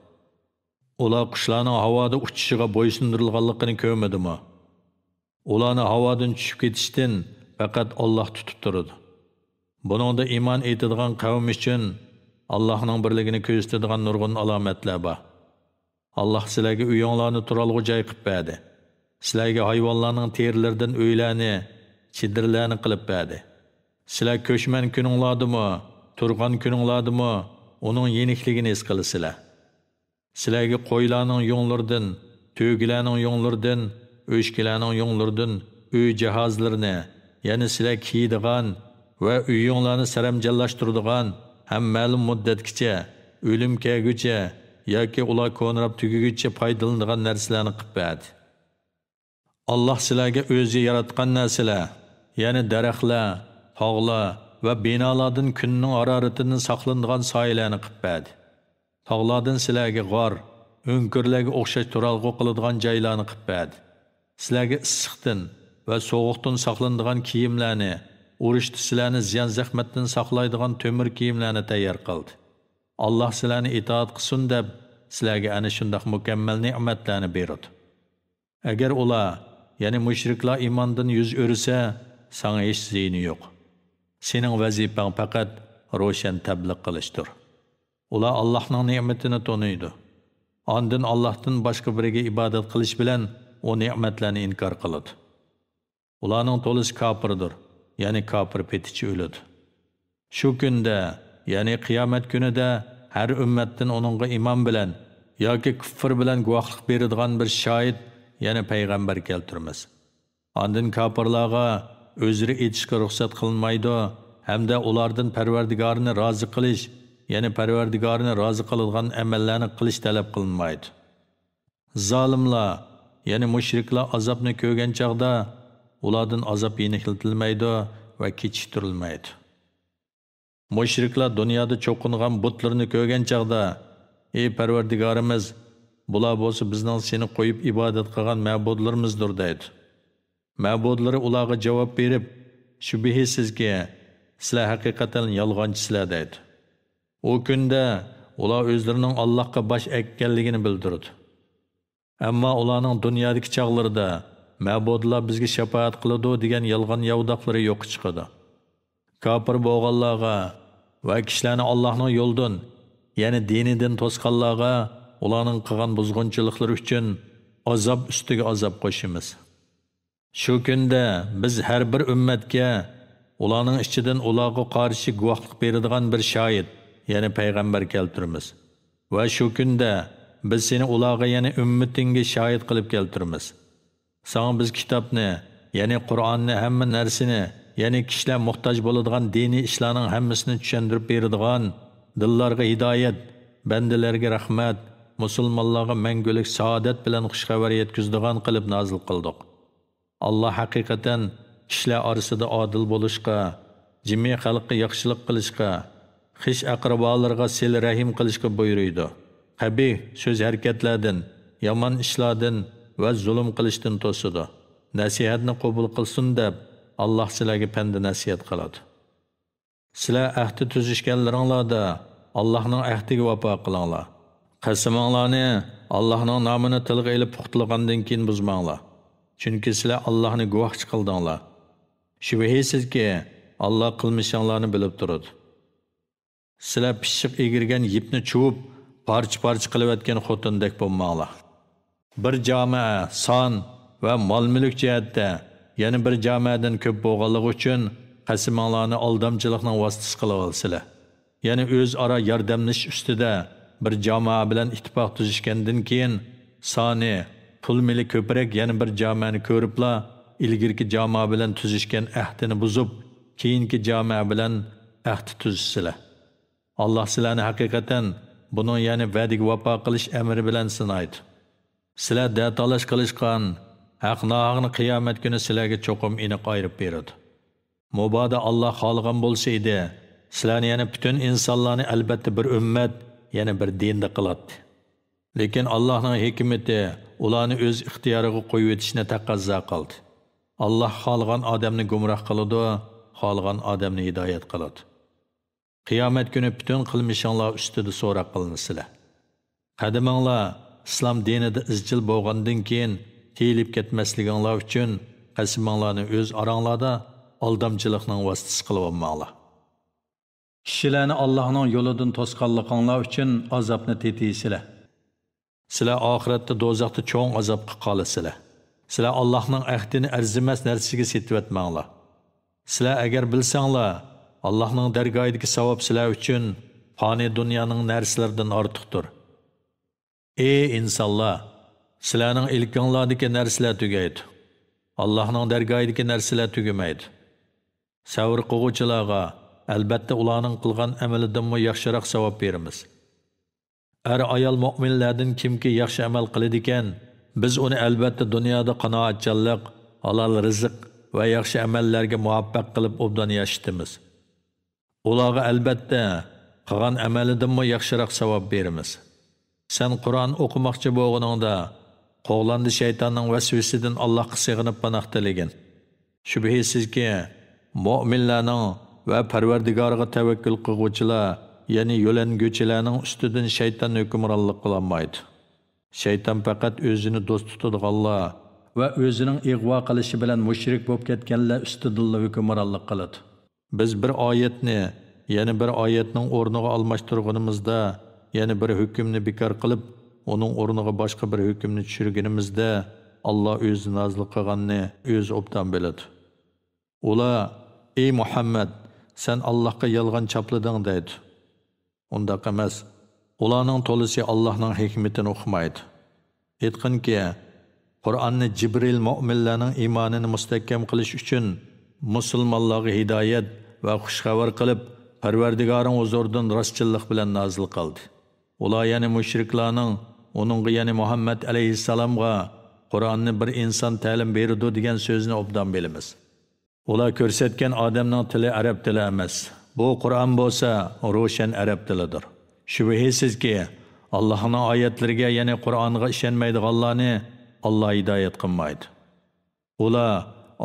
Ular qushlarning havoda uchishiga bo'ysundirilganligini ko'rmadimi? Ularni havodan tushib ketishdan faqat Alloh tutib turadi. Buningda iymon etadigan qavm uchun Allohning birligini ko'rsatadigan nurg'un alomatlar bor. Allah sizlarga uyinglarni turalg'u joy qilib berdi. Sizlarga hayvonlarning terilaridan uylarni, chidirlarni qilib berdi. Sizlar ko'chman kuninglardimi, turgan kuninglardimi, uning yenikligini his qilasizlar. Sizlarga qo'ylarning yo'nlaridan, to'gilarning yo'nlaridan, o'shkilarning yo'nlaridan uy jihozlarini, ya'ni sizlar kiydigan va uyinglarni saramjallashtiradigan ham ma'lum muddatgacha, o'lim kelguncha yoki ular ko'nrab tugaguncha foydalanadigan narsalarni qilib berdi. Allah sizlarga o'zi yaratgan narsalar, ya'ni daraxtlar, tog'lar va binolardan kunning haroratidan saqlanadigan soyalarni qilib berdi. Tog'lardan sizlarga g'or, o'nkirlarga o'xshash turalg'u qiladigan joylarni qilib berdi. Sizlarga issiqdan va sovuqdan saqlanadigan kiyimlarni, urushda sizlarni ziyon zahmatdan saqlaydigan temir kiyimlarni tayyor qildi. Allah sizlarni itoat qilsin deb sizlarga ana shunday mukammal ne'matlarni beradi. Agar ular, ya'ni mushriklar iymondan yuz o'risa, sana hech ziyni yo'q. Sening vazifang faqat ro'shan tabliq qilishdir. Ular Allohning ne'matini toniydi. Ondan Allohdan boshqa biriga ibodat qilish bilan o ne'matlarni inkor qiladi. Ularning to'lisi kofirdir, ya'ni kofir petichi o'ladi. Shu kunda, ya'ni qiyomat kunida har ummatdan onunğa iman bilan yoki kufr bilan guvohlik beradigan bir shohid, ya'ni payg'ambar keltiramiz. Ondan kofirlarga o'zlari etishga ruxsat qilinmaydi hamda ulardan Parvardigorini rozi qilish, ya'ni Parvardigorini rozi qiladigan amallarni qilish talab qilinmaydi. Zolimlar, ya'ni mushriklar azobni ko'rgan chaqda ulardan azob yeniklatilmaydi va kechiktirilmaydi. Mushriklar dunyoda cho'qingan butlarni ko'rgan chaqda, ey Parvardigorimiz, bular bo'lsa bizning seni qo'yib ibodat qilgan ma'budlarimizdir deydi. Ma'budlari ularga javob berib, shubhisizki, sizlar haqiqatan yolg'onchisizlar deydi. O kunda ular o'zlarining Allohga bosh egganligini bildirdi. Ammo ularning dunyodagi chaqlarida ma'budlar bizga shafaat qiladi degan yolg'on yovdoqlari yo'q chiqadi. Kafir bo'lganlarga va kishilarni Allohning yo'ldan, ya'ni dinidan to'sqanlarga ularning qilgan buzg'unchiliklari uchun azob ustiga azob qo'shimiz. Shu kunda biz har bir ummatga ularning ichidan ularga qarshi guvohlik beradigan bir shohid, ya'ni payg'ambar keltiramiz. Va shu kunda biz seni ularga, ya'ni ummatingga shohid qilib keltiramiz. Sana biz kitobni, ya'ni Qur'onni hamma narsani, ya'ni kishilar muhtoj bo'ladigan diniy ishlarning hammasini tushuntirib beradigan, dillarga hidoyat, bandalarga rahmat, musulmonlarga mangulik saodat bilan xushxabar yetkazadigan qilib nozil qildik. Allah haqiqatan kishilar orasida odil bo'lishga, jami xalqqa yaxshilik qilishga, xish aqrabolarga sil rahim qilishga buyuruydi. Qabih so'z harakatlardan, yomon ishlardan va zulm qilishdan to'sidi. Nasihatni qabul qilsin deb Allah sizlarga pand nasihat qiladi. Sizlar ahdi tuzishganlaringlarda Allohning ahdiga vafo qilinglar. Qasaminglarni Allohning nomini tilga ilib puxtlagandan keyin buzmanglar. Chunki sizlar Allohni guvohchi qildinglar. Shubhisizki, Alloh qilmishinglarni bilib turadi. Sizlar pishiq egirgan yipni chuvib, parcha-parcha qilayotgan xotindek bo'lmanglar. Bir jamoa son va mol-mulk jihatda yana bir jamoadan ko'p bo'lganligi uchun qasiminglarni aldamchilikning vositasi qilib olsizlar. Yana o'zaro yordamlash ustida bir jamoa bilan ittifoq tuzishgandan keyin soni pul-mili ko'proq yana bir jamoani ko'ribla ilgirki jamoa bilan tuzishgan ahdini buzib, keyingi jamoa bilan ahd tuzsizlar. Allah sizlarni haqiqatan buning yani va'daga vafo qilish amri bilan sinaydi. Sizlar datalash qilishgan haq-nohaqni qiyomat kuni sizlarga cho'qim aniq ayirib beradi. Mubodo Allah xohlagan bo'lsa edi, sizlarni yana butun insonlarni albatta bir ummat, yana bir dinda qiladi. Lekin Allohning hikmati ularni o'z ixtiyoriga qo'yib etishni taqozo qildi. Allah xohlagan odamni gumroh qiladi, xohlagan odamni hidoyat qiladi. Qiyomat kuni butun qilmishinglar ustida so'roq qilinsizlar. Qadiminglar islom dinida izchil bo'lgandan keyin tiyilib ketmasliginglar uchun qasiminglarni o'z oranglarda aldamchilikning vositasi qilib olmanglar. Kishilarni Allohning yo'lidan to'sqanliginglar uchun azobni tetiysizlar. Sizlar oxiratda do'zaxda cho'ng azobga qolasizlar. Sizlar Allohning ahdini arzimas narsaga setib-etmanglar. Sizlar agar bilsanglar, Allohning dargohidagi savob sizlar uchun fani dunyoning narsalaridan ortiqdir. Ey insonlar, sizlarning ilkinglardagi narsalar tugaydi. Allohning dargohidagi narsalar tugamaydi. Savr qiluvchilarga albatta ularning qilgan amalidanmi yaxshiroq savob beramiz. Ayol mu'minlardan kimki yaxshi amal qiladi ekan, biz uni albatta dunyoda qanoatchanlik, halol rizq va yaxshi amallarga muvaffaq qilib obdan yashitimiz. Ularga albatta qilgan amalidanmi yaxshiroq savob beramiz. Sen Qur'on o'qimoqchi bo'lganingda qo'g'landi shaytonning vasvasidan Allohga sig'inib panoh tilagan. Shubhisizki, mu'minlarning va Parvardigoriga tavakkul qiluvchilar, ya'ni yo'languchilarning ustidan shayton hukmronlik qilolmaydi. Shayton faqat o'zini do'st tutadiganlar va o'zining ig'vo qilishi bilan mushrik bo'lib ketganlar ustida hukmronlik qiladi. Biz bir oyatni, ya'ni bir oyatning o'rniga almashtirganimizda, ya'ni bir hukmni bekor qilib, uning o'rniga boshqa bir hukmni tushirganimizda, Alloh o'zi nozil qilganni o'zi obdan biladi. Ular, ey Muhammad, sen Allohga yolg'on chaplading deydi. Undaq emas. Ularning to'lisi Allohning hikmatini o'qimaydi. Aytqinki, Qur'onni Jibril mu'minlarning iymonini mustahkam qilish uchun musulmonlarga hidoyat va xushxabar qilib, Parvardigoring huzuridan rostchilik bilan nozil qildi. Ular yani mushriklarning uningga yani Muhammad alayhissalomga Qur'onni bir inson ta'lim berdi degan so'zni obdan bilamiz. Ular ko'rsatgan odamning tili arab tili emas. Bu Qur'on bo'lsa, ro'shan arab tilidir. Shubhisizki, Allohning oyatlariga, ya'ni Qur'onga ishonmaydiganlarni Alloh hidoyat qilmaydi. Ular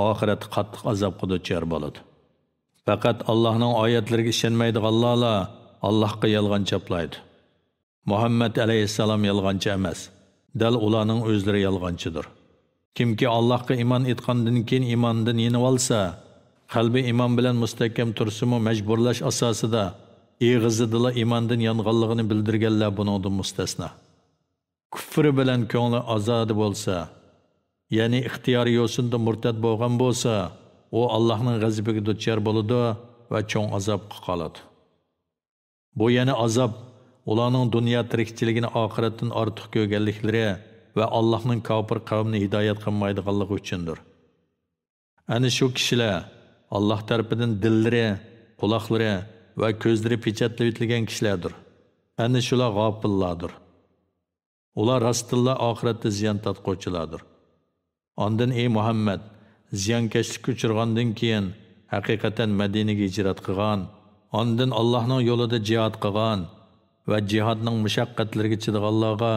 oxirat qattiq azobga duchor bo'ladi. Faqat Allohning oyatlariga ishonmaydiganlar Allohga yolg'on chaplaydi. Muhammad alayhissalom yolg'onchi emas. Dal ularning o'zlari yolg'onchidir. Kimki Allohga iymon etgandan keyin iymondan yenib olsa, qalbi iymon bilan mustahkam tursa-mu majburlash asosida eg'izidila iymondan yonganligini bildirganlar buningdan mustasno. Kufri bilan ko'ngli ozodi bo'lsa, ya'ni ixtiyoriy yo'sinda murtad bo'lgan bo'lsa, u Allohning g'azabiga duchor bo'ladi va cho'ng azobga qoladi. Bu yana azob ularning dunyo tirikchiligini oxiratdan ortiq ko'rganliklari va Allohning kofir qavmini hidoyat qilmaydiganligi uchundir. Ana shu kishilar Allah tarafından dillari, quloqlari va ko'zlari pechatlanib etilgan kishilardir. Ana shular g'ofillardir. Ular rostilla oxiratda ziyon tatquvchilardir. Ondan ey Muhammad, ziyonkashlikka uchirgandan keyin haqiqatan Madinaga hijrat qilgan, ondan Allohning yo'lida jihad qilgan va jihadning mushaqqatlariga chidaganlarga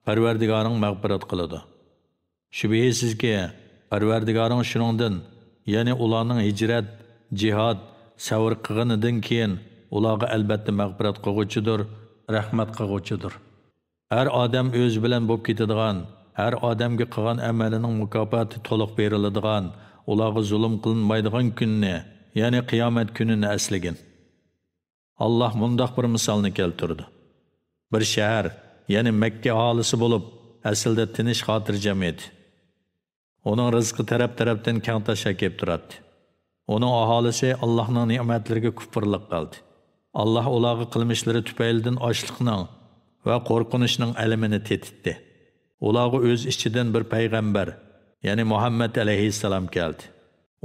Parvardigoring mag'firat qiladi. Shubhisizki, Parvardigoring shuningdan, ya'ni ularning hijrat, jihad, savr qilganidan keyin ularga albatta mag'firat qiluvchidir, rahmat qiluvchidir. Har odam o'z bilan bo'lib ketadigan, har odamga qilgan amalining mukofoti to'liq beriladigan, ularga zulm qilinmaydigan kunni, ya'ni qiyomat kunini aslagin. Allah mundaq bir misolni keltirdi. Bir shahar, ya'ni Makka aholisi bo'lib, aslida tinch xotirjam edi. Onun rizqi taraf-tarafdan keng tashab kelib turadi. Onun aholisi Allohning ne'matlariga kufrlik qildi. Allah ularga qilmishlari tufaylidan ochliqning va qo'rqinishning alamini tetitdi. Ularga o'z ichidan bir payg'ambar, ya'ni Muhammad alayhissalom keldi.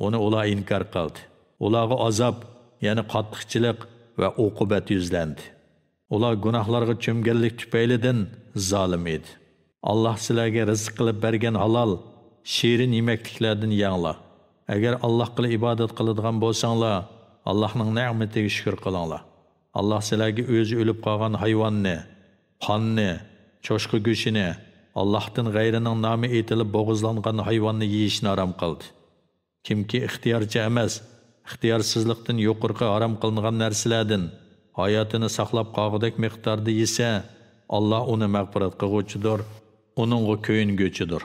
Uni ular inkor qildi. Ularga azob, ya'ni qattiqchilik va uqubat yuzlandi. Ular gunohlarga cho'mganlik tufaylidan zolim edi. Allah sizlarga rizq qilib bergan halol, shirin yemekliklardan yanglar. Agar Allohga ibodat qiladigan bo'lsanglar, Allohning ne'matiga shukr qilinglar. Allah sizlarga o'zi o'lib qolgan hayvonni, qonni, cho'shqa go'shini, Allohdan g'ayrining nomi aytilib bo'g'izlangan hayvonni yeyishni harom qildi. Kimki ixtiyorchi emas, ixtiyorsizlikdan yuqorqi harom qilingan narsalardan hayotini saqlab qolgudek miqdorda yesa, Allah uni mag'firat qiluvchidir, uningga ko'yinguvchidir.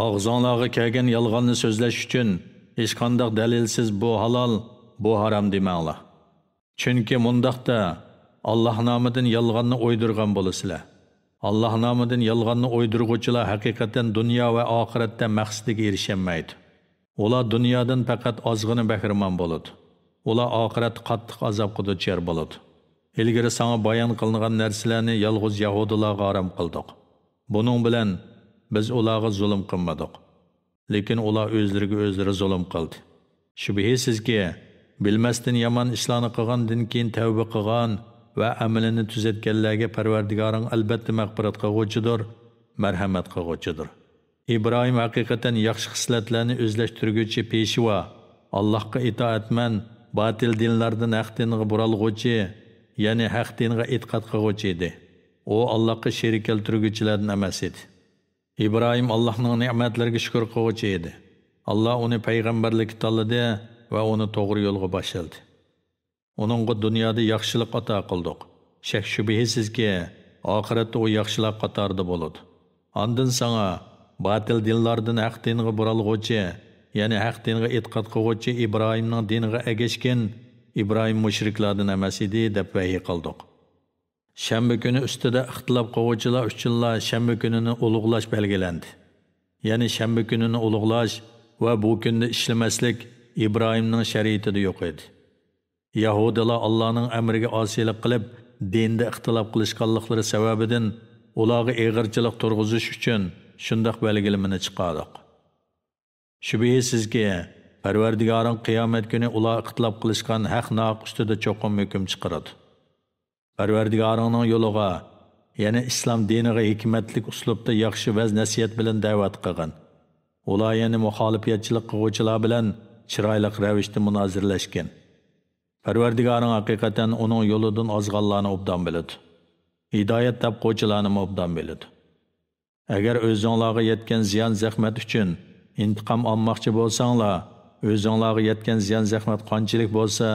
Og'zonlarga kelgan yolg'onni so'zlash uchun hech qanday dalilsiz bu halol, bu harom demanglar. Chunki mundaqda Allah nomidan yolg'onni o'ydirgan bo'lasizlar. Allah nomidan yolg'onni o'ydirg'uvchilar haqiqatan dunyo va oxiratda maqsadiga erishamaydi. Ular dunyodan faqat ozg'ini bahramon bo'ladi. Ular oxirat qattiq azobga duchor bo'ladi. Ilgari sana bayon qilingan narsalarni yolg'iz yahudilarga harom qildik. Buning bilan biz ularga zulm qilmadik. Lekin ular o'zlariga o'zlari zulm qildi. Shubhisizki, bilmasdan yomon ishlarni qilgandan keyin tavba qilgan va amalini tuzatganlarga Parvardigoring albatta mag'firat qiluvchidir, marhamat qiluvchidir. İbrahim haqiqatan yaxshi xislatlarni o'zlashtiruvchi peshvo, Allohga itoatman, batil dinlardan haq dinga buralg'uvchi, ya'ni haq dinga e'tiqod qiluvchi edi. U Allohga sherik keltiruvchilardan emas edi. İbrahim Allohning ne'matlariga shukr qiluvchi edi. Allah uni payg'ambarlikka tanladi va uni to'g'ri yo'lga boshladi. Uningga dunyoda yaxshilik ato qildik. Shak shubhisizki, oxiratda u yaxshilar qatorida bo'ladi. Ondan sana batil dinlardan haq dinga buralg'uvchi, ya'ni haq dinga e'tiqod qiluvchi İbrahimning diniga egishgan İbrahim mushriklardan emas edi deb vahiy qildik. Shanba kuni ustida ixtilof qiluvchilar uchunlar shanba kunini ulug'lash belgilandi. Ya'ni shanba kunini ulug'lash va bu kunda ishlamaslik İbrahimning shariatida yo'q edi. Yahudilar Allohning amriga osiylik qilib, dinda ixtilof qilishganliklari sababidan ularga eg'irchilik turg'izish uchun shundoq belgilamani chiqardik. Shubhisizki, Parvardigoring qiyomat kuni ular ixtilof qilishgan haq-nohaq ustida cho'qim hukm chiqaradi. Parvardigoringning yo'liga, ya'ni islom diniga hikmatlik uslubda yaxshi vaz nasihat bilan da'vat qilgan. Ular yana muxolifatchilik qiluvchilar bilan chiroyli ravishda munozirlashgan. Parvardigoring haqiqatan uning yo'lidan ozg'anlarni obdan biladi. Hidoyat topquvchilarni obdan biladi. Agar o'zinglarga yetgan ziyon zahmat uchun intiqom olmoqchi bo'lsanglar, o'zinglarga yetgan ziyon zahmat qanchalik bo'lsa,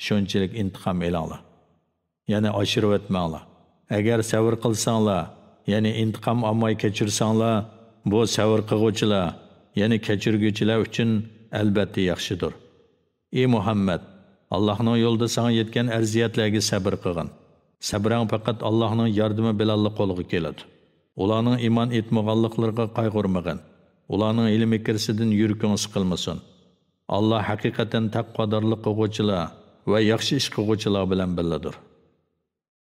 shunchalik intiqom elinglar. Ya'ni oshirib o'tmanglar. Agar sabr qilsanglar, ya'ni intiqom olmay kechirsanglar, bu sabr qiluvchilar, ya'ni kechirguvchilar uchun albatta yaxshidir. Ey Muhammad, Allohning yo'lida sana yetgan arziyatlarga sabr qilgin. Sabrang faqat Allohning yordami bilan qo'lga keladi. Ularning iymon etmaganliklariga qayg'urmagin. Ularning ilm kirsidan yurking siqilmasin. Allah haqiqatan taqvodorlik qiluvchilar va yaxshi ish qiluvchilar bilan billadir.